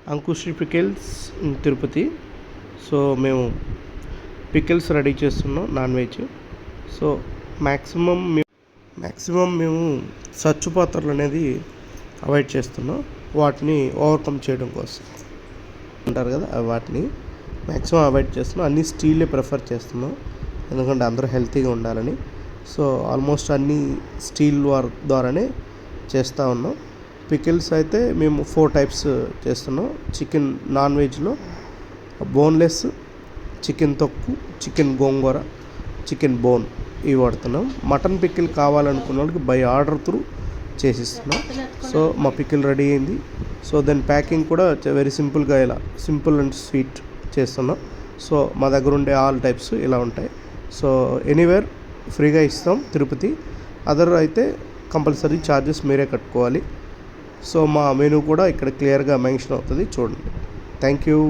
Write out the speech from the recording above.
Ankusri pickles in Tirupati. So మేము pickles ready చేస్తున్నాం non veg. So maximum మేము సచ్చు పాత్రలు అనేది అవాయిడ్ చేస్తున్నాం, వాటిని ఓవర్కమ్ చేయడం కోసం అంటారు కదా, వాటిని మ్యాక్సిమం అవాయిడ్ చేస్తున్నాం. అన్నీ స్టీలే ప్రిఫర్ చేస్తున్నాం, ఎందుకంటే అందరూ హెల్తీగా ఉండాలని. సో ఆల్మోస్ట్ అన్నీ స్టీల్ ద్వారానే చేస్తూ ఉన్నాం. పికిల్స్ అయితే మేము 4 టైప్స్ చేస్తున్నాం. చికెన్ నాన్ వెజ్లో బోన్లెస్, చికెన్ తొక్కు, చికెన్ గోంగూర, చికెన్ బోన్ ఇవి వాడుతున్నాం. మటన్ పికిల్ కావాలనుకున్న వాళ్ళకి బై ఆర్డర్ త్రూ చేసిస్తున్నాం. సో మా పికిల్ రెడీ అయింది. సో దాని ప్యాకింగ్ కూడా వెరీ సింపుల్గా ఇలా సింపుల్ అండ్ స్వీట్ చేస్తున్నాం. సో మా దగ్గర ఉండే ఆల్ టైప్స్ ఇలా ఉంటాయి. సో ఎనీవేర్ ఫ్రీగా ఇస్తాం తిరుపతి. అదర్ అయితే కంపల్సరీ ఛార్జెస్ మీరే కట్టుకోవాలి. సో మా మెనూ కూడా ఇక్కడ క్లియర్గా మెన్షన్ అవుతుంది, చూడండి. Thank you.